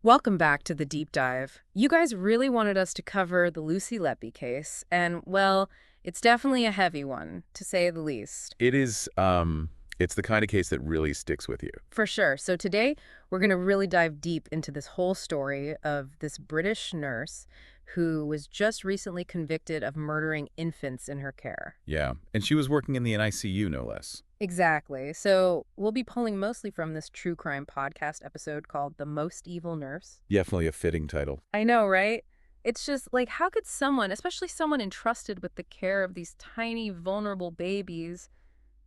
Welcome back to the deep dive. You guys really wanted us to cover the Lucy Letby case, and well, it's definitely a heavy one, to say the least. It's the kind of case that really sticks with you. For sure. So today, we're going to really dive deep into this whole story of this British nurse who was just recently convicted of murdering infants in her care. Yeah. And she was working in the NICU, no less. Exactly. So we'll be pulling mostly from this true crime podcast episode called The Most Evil Nurse. Definitely a fitting title. I know, right? It's just like, how could someone, especially someone entrusted with the care of these tiny, vulnerable babies,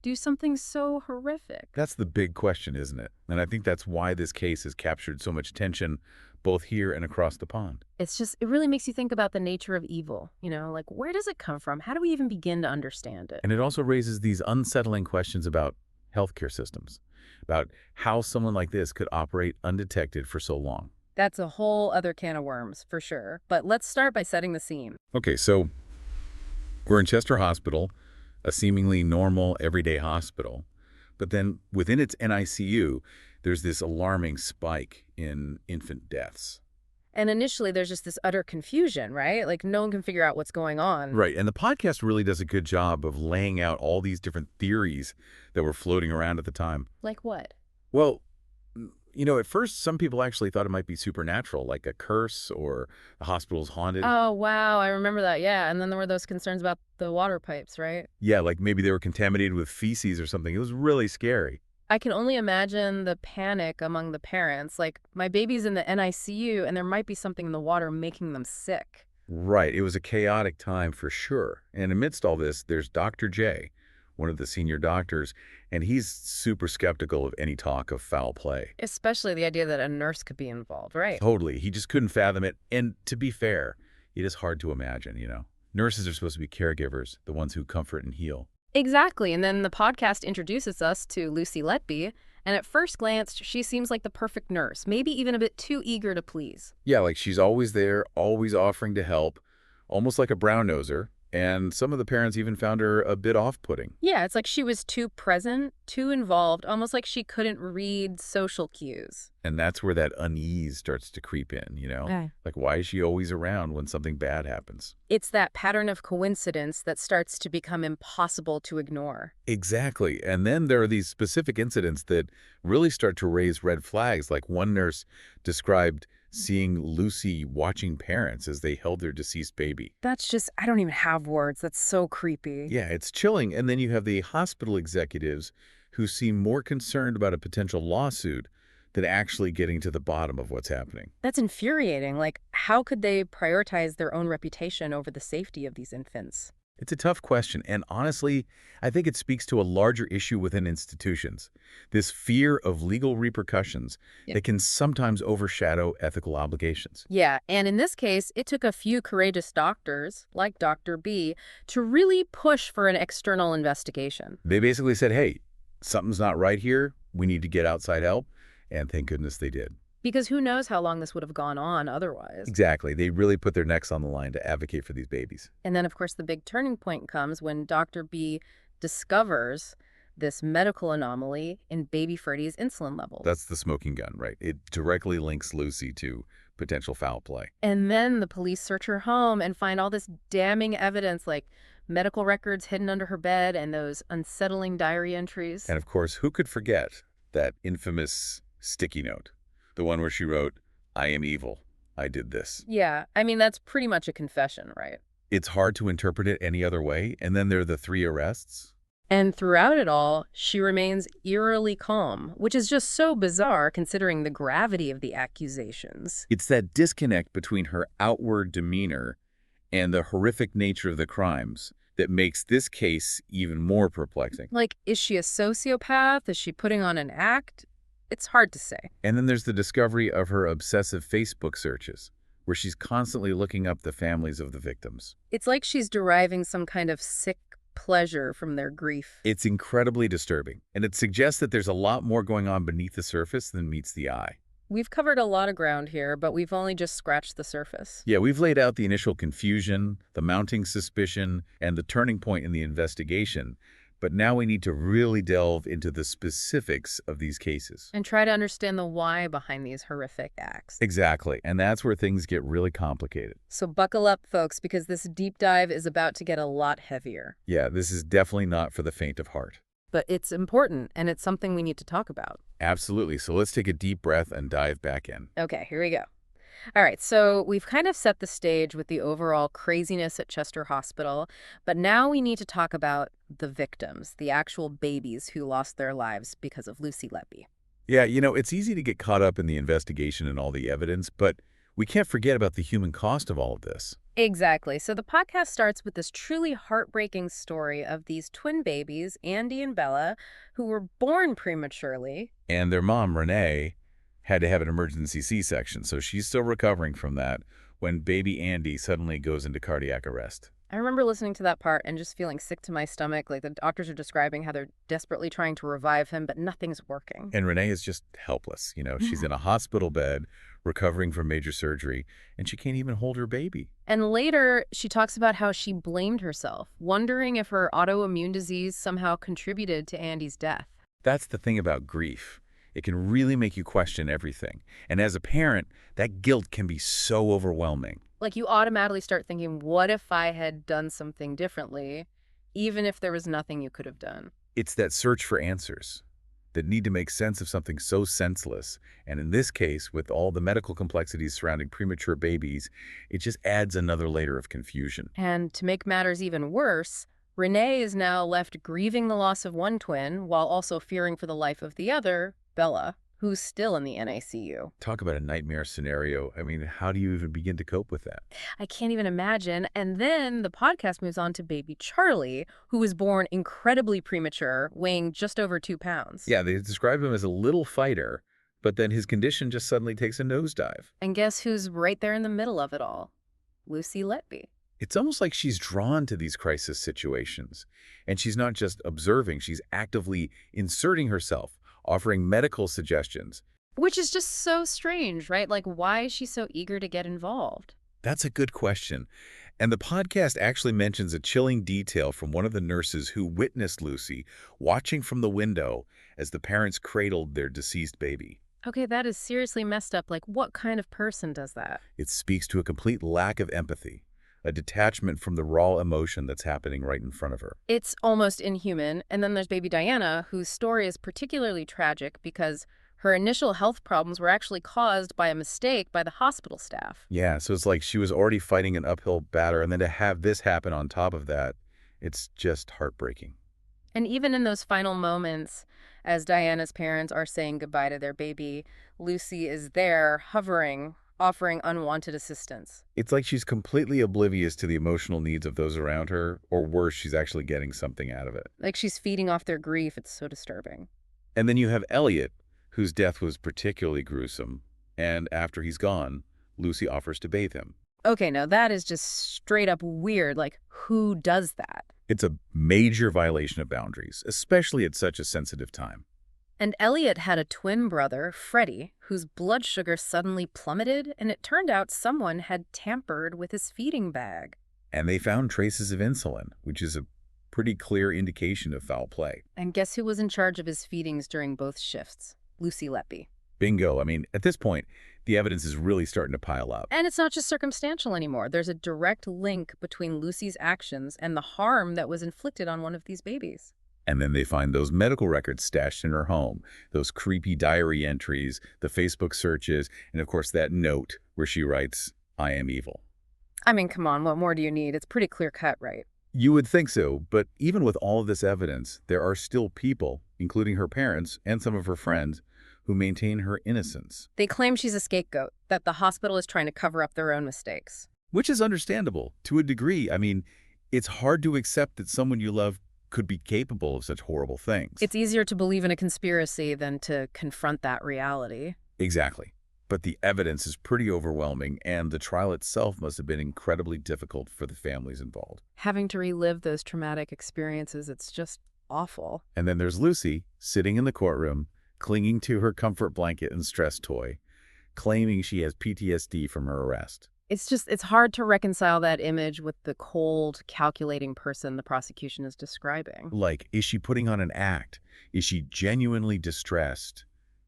do something so horrific? That's the big question, isn't it? And I think that's why this case has captured so much attention both here and across the pond. It's just, it really makes you think about the nature of evil. Like, where does it come from? How do we even begin to understand it? And it also raises these unsettling questions about healthcare systems, about how someone like this could operate undetected for so long. That's a whole other can of worms, for sure. But let's start by setting the scene. Okay, so we're in Chester Hospital, a seemingly normal, everyday hospital. But then within its NICU, there's this alarming spike in infant deaths. And initially, there's just this utter confusion, right? Like, no one can figure out what's going on. Right, and the podcast really does a good job of laying out all these different theories that were floating around at the time. Like what? Well, at first, some people actually thought it might be supernatural, like a curse or the hospital's haunted. Oh, wow. I remember that. Yeah. And then there were those concerns about the water pipes, right? Yeah, like maybe they were contaminated with feces or something. It was really scary. I can only imagine the panic among the parents. Like, my baby's in the NICU and there might be something in the water making them sick. Right, it was a chaotic time for sure. And amidst all this, there's Dr. J, one of the senior doctors, and he's super skeptical of any talk of foul play. Especially the idea that a nurse could be involved, right? Totally. He just couldn't fathom it. And to be fair, it is hard to imagine. Nurses are supposed to be caregivers, the ones who comfort and heal. Exactly. And then the podcast introduces us to Lucy Letby. And at first glance, she seems like the perfect nurse, maybe even a bit too eager to please. Yeah, like she's always there, always offering to help, almost like a brown-noser. And some of the parents even found her a bit off-putting. Yeah, it's like she was too present, too involved, almost like she couldn't read social cues. And that's where that unease starts to creep in. Okay. Like, why is she always around when something bad happens? It's that pattern of coincidence that starts to become impossible to ignore. Exactly. And then there are these specific incidents that really start to raise red flags. Like one nurse described seeing Lucy watching parents as they held their deceased baby. That's just, I don't even have words. That's so creepy. Yeah, it's chilling. And then you have the hospital executives who seem more concerned about a potential lawsuit than actually getting to the bottom of what's happening. That's infuriating. Like, how could they prioritize their own reputation over the safety of these infants? It's a tough question, and honestly, I think it speaks to a larger issue within institutions, this fear of legal repercussions that can sometimes overshadow ethical obligations. Yeah, and in this case, it took a few courageous doctors, like Dr. B, to really push for an external investigation. They basically said, hey, something's not right here, we need to get outside help, and thank goodness they did. Because who knows how long this would have gone on otherwise. Exactly. They really put their necks on the line to advocate for these babies. And then, of course, the big turning point comes when Dr. B discovers this medical anomaly in baby Freddie's insulin levels. That's the smoking gun, right? It directly links Lucy to potential foul play. And then the police search her home and find all this damning evidence, like medical records hidden under her bed and those unsettling diary entries. And of course, who could forget that infamous sticky note? The one where she wrote, I am evil. I did this. Yeah, I mean, that's pretty much a confession, right? It's hard to interpret it any other way. And then there are the 3 arrests. And throughout it all, she remains eerily calm, which is just so bizarre considering the gravity of the accusations. It's that disconnect between her outward demeanor and the horrific nature of the crimes that makes this case even more perplexing. Like, is she a sociopath? Is she putting on an act? It's hard to say. And then there's the discovery of her obsessive Facebook searches, where she's constantly looking up the families of the victims. It's like she's deriving some kind of sick pleasure from their grief. It's incredibly disturbing, and it suggests that there's a lot more going on beneath the surface than meets the eye. We've covered a lot of ground here, but we've only just scratched the surface. Yeah, we've laid out the initial confusion, the mounting suspicion, and the turning point in the investigation. But now we need to really delve into the specifics of these cases. And try to understand the why behind these horrific acts. Exactly. And that's where things get really complicated. So buckle up, folks, because this deep dive is about to get a lot heavier. Yeah, this is definitely not for the faint of heart. But it's important, and it's something we need to talk about. Absolutely. So let's take a deep breath and dive back in. Okay, here we go. All right, so we've kind of set the stage with the overall craziness at Chester Hospital, but now we need to talk about the victims, the actual babies who lost their lives because of Lucy Letby. Yeah, it's easy to get caught up in the investigation and all the evidence, but we can't forget about the human cost of all of this. Exactly. So the podcast starts with this truly heartbreaking story of these twin babies, Andy and Bella, who were born prematurely. And their mom, Renee, had to have an emergency C-section, so she's still recovering from that when baby Andy suddenly goes into cardiac arrest. I remember listening to that part and just feeling sick to my stomach, like the doctors are describing how they're desperately trying to revive him, but nothing's working. And Renee is just helpless. She's in a hospital bed, recovering from major surgery, and she can't even hold her baby. And later, she talks about how she blamed herself, wondering if her autoimmune disease somehow contributed to Andy's death. That's the thing about grief. It can really make you question everything. And as a parent, that guilt can be so overwhelming. Like you automatically start thinking, what if I had done something differently, even if there was nothing you could have done? It's that search for answers that need to make sense of something so senseless. And in this case, with all the medical complexities surrounding premature babies, it just adds another layer of confusion. And to make matters even worse, Renee is now left grieving the loss of one twin while also fearing for the life of the other, Bella, who's still in the NICU. Talk about a nightmare scenario. I mean, how do you even begin to cope with that? I can't even imagine. And then the podcast moves on to baby Charlie, who was born incredibly premature, weighing just over 2 pounds. Yeah, they describe him as a little fighter, but then his condition just suddenly takes a nosedive. And guess who's right there in the middle of it all? Lucy Letby. It's almost like she's drawn to these crisis situations. And she's not just observing, she's actively inserting herself, offering medical suggestions. Which is just so strange, right? Like, why is she so eager to get involved? That's a good question. And the podcast actually mentions a chilling detail from one of the nurses who witnessed Lucy watching from the window as the parents cradled their deceased baby. Okay, that is seriously messed up. Like, what kind of person does that? It speaks to a complete lack of empathy, a detachment from the raw emotion that's happening right in front of her. It's almost inhuman. And then there's baby Diana, whose story is particularly tragic because her initial health problems were actually caused by a mistake by the hospital staff. Yeah, so it's like she was already fighting an uphill battle, and then to have this happen on top of that, it's just heartbreaking. And even in those final moments, as Diana's parents are saying goodbye to their baby, Lucy is there, hovering, offering unwanted assistance. It's like she's completely oblivious to the emotional needs of those around her, or worse, she's actually getting something out of it. Like she's feeding off their grief. It's so disturbing. And then you have Elliot, whose death was particularly gruesome, and after he's gone, Lucy offers to bathe him. Okay, now that is just straight up weird. Like, who does that? It's a major violation of boundaries, especially at such a sensitive time. And Elliot had a twin brother, Freddie, whose blood sugar suddenly plummeted, and it turned out someone had tampered with his feeding bag. And they found traces of insulin, which is a pretty clear indication of foul play. And guess who was in charge of his feedings during both shifts? Lucy Letby. Bingo. I mean, at this point, the evidence is really starting to pile up. And it's not just circumstantial anymore. There's a direct link between Lucy's actions and the harm that was inflicted on one of these babies. And then they find those medical records stashed in her home, those creepy diary entries, the Facebook searches, and of course that note where she writes, "I am evil." I mean, come on, what more do you need? It's pretty clear cut, right? You would think so, but even with all of this evidence, there are still people, including her parents and some of her friends, who maintain her innocence. They claim she's a scapegoat, that the hospital is trying to cover up their own mistakes. Which is understandable, to a degree. I mean, it's hard to accept that someone you love could be capable of such horrible things. It's easier to believe in a conspiracy than to confront that reality. Exactly. But the evidence is pretty overwhelming, and the trial itself must have been incredibly difficult for the families involved. Having to relive those traumatic experiences, it's just awful. And then there's Lucy, sitting in the courtroom, clinging to her comfort blanket and stress toy, claiming she has PTSD from her arrest. It's hard to reconcile that image with the cold, calculating person the prosecution is describing. Like, is she putting on an act? Is she genuinely distressed?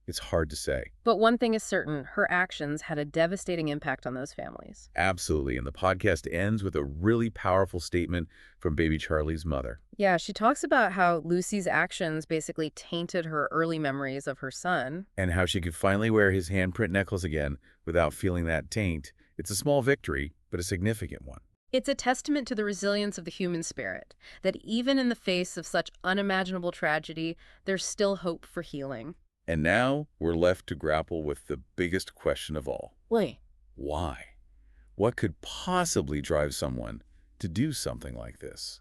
It's hard to say. But one thing is certain, her actions had a devastating impact on those families. Absolutely. And the podcast ends with a really powerful statement from baby Charlie's mother. Yeah, she talks about how Lucy's actions basically tainted her early memories of her son. And how she could finally wear his handprint necklace again without feeling that taint. It's a small victory, but a significant one. It's a testament to the resilience of the human spirit, that even in the face of such unimaginable tragedy, there's still hope for healing. And now we're left to grapple with the biggest question of all. Wait. Why? What could possibly drive someone to do something like this?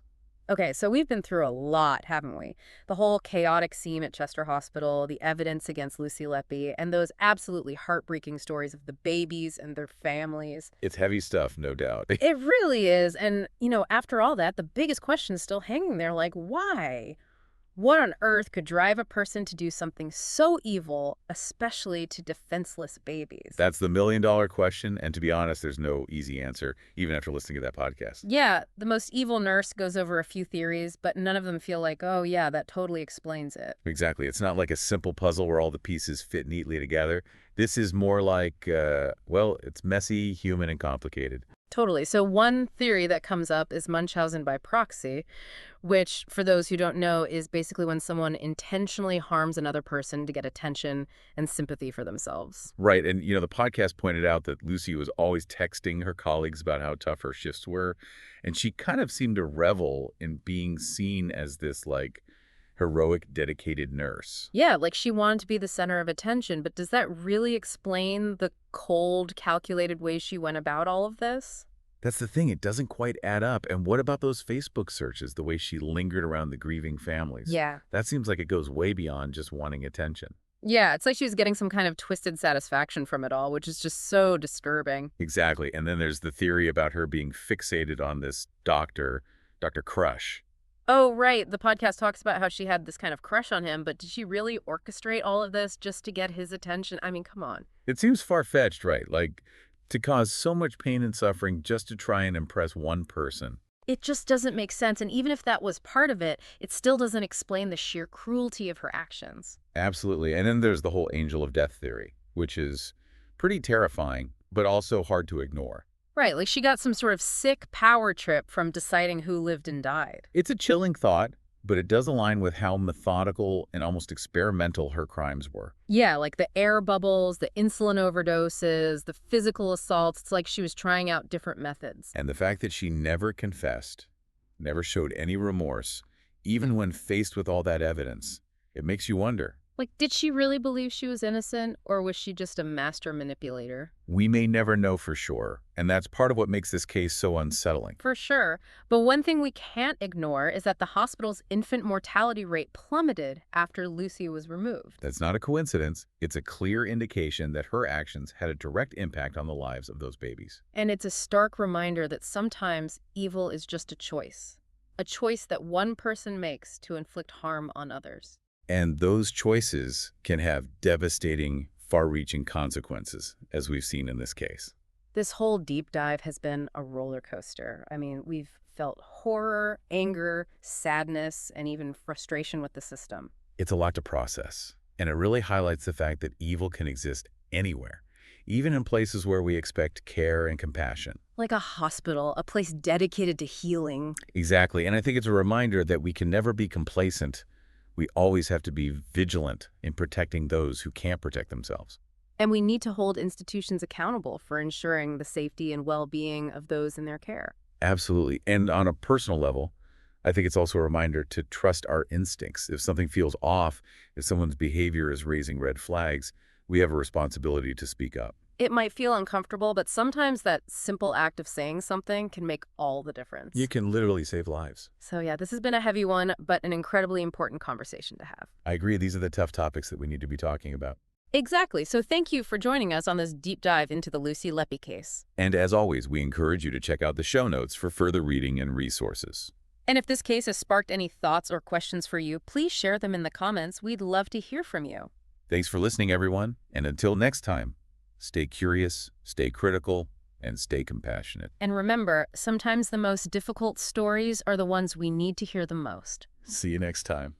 Okay, so we've been through a lot, haven't we? The whole chaotic scene at Chester Hospital, the evidence against Lucy Leppy, and those absolutely heartbreaking stories of the babies and their families. It's heavy stuff, no doubt. It really is. And, after all that, the biggest question is still hanging there, like, why? What on earth could drive a person to do something so evil, especially to defenseless babies? That's the million-dollar question, and to be honest, there's no easy answer, even after listening to that podcast. Yeah, the most evil nurse goes over a few theories, but none of them feel like, oh yeah, that totally explains it. Exactly. It's not like a simple puzzle where all the pieces fit neatly together. This is more like, well, it's messy, human, and complicated. Totally. So one theory that comes up is Munchausen by proxy, which, for those who don't know, is basically when someone intentionally harms another person to get attention and sympathy for themselves. Right. And, the podcast pointed out that Lucy was always texting her colleagues about how tough her shifts were. And she kind of seemed to revel in being seen as this, like, heroic, dedicated nurse. Yeah, like she wanted to be the center of attention, but does that really explain the cold, calculated way she went about all of this? That's the thing. It doesn't quite add up. And what about those Facebook searches, the way she lingered around the grieving families? Yeah. That seems like it goes way beyond just wanting attention. Yeah, it's like she was getting some kind of twisted satisfaction from it all, which is just so disturbing. Exactly. And then there's the theory about her being fixated on this doctor, Dr. Crush. Oh, right. The podcast talks about how she had this kind of crush on him, but did she really orchestrate all of this just to get his attention? I mean, come on. It seems far-fetched, right? Like, to cause so much pain and suffering just to try and impress one person. It just doesn't make sense. And even if that was part of it, it still doesn't explain the sheer cruelty of her actions. Absolutely. And then there's the whole angel of death theory, which is pretty terrifying, but also hard to ignore. Right, like she got some sort of sick power trip from deciding who lived and died. It's a chilling thought, but it does align with how methodical and almost experimental her crimes were. Yeah, like the air bubbles, the insulin overdoses, the physical assaults. It's like she was trying out different methods. And the fact that she never confessed, never showed any remorse, even when faced with all that evidence, it makes you wonder. Like, did she really believe she was innocent, or was she just a master manipulator? We may never know for sure, and that's part of what makes this case so unsettling. For sure. But one thing we can't ignore is that the hospital's infant mortality rate plummeted after Lucy was removed. That's not a coincidence. It's a clear indication that her actions had a direct impact on the lives of those babies. And it's a stark reminder that sometimes evil is just a choice that one person makes to inflict harm on others. And those choices can have devastating, far-reaching consequences, as we've seen in this case. This whole deep dive has been a roller coaster. I mean, we've felt horror, anger, sadness, and even frustration with the system. It's a lot to process, and it really highlights the fact that evil can exist anywhere, even in places where we expect care and compassion. Like a hospital, a place dedicated to healing. Exactly, and I think it's a reminder that we can never be complacent. We always have to be vigilant in protecting those who can't protect themselves. And we need to hold institutions accountable for ensuring the safety and well-being of those in their care. Absolutely. And on a personal level, I think it's also a reminder to trust our instincts. If something feels off, if someone's behavior is raising red flags, we have a responsibility to speak up. It might feel uncomfortable, but sometimes that simple act of saying something can make all the difference. You can literally save lives. So yeah, this has been a heavy one, but an incredibly important conversation to have. I agree. These are the tough topics that we need to be talking about. Exactly. So thank you for joining us on this deep dive into the Lucy Leppy case. And as always, we encourage you to check out the show notes for further reading and resources. And if this case has sparked any thoughts or questions for you, please share them in the comments. We'd love to hear from you. Thanks for listening, everyone. And until next time, stay curious, stay critical, and stay compassionate. And remember, sometimes the most difficult stories are the ones we need to hear the most. See you next time.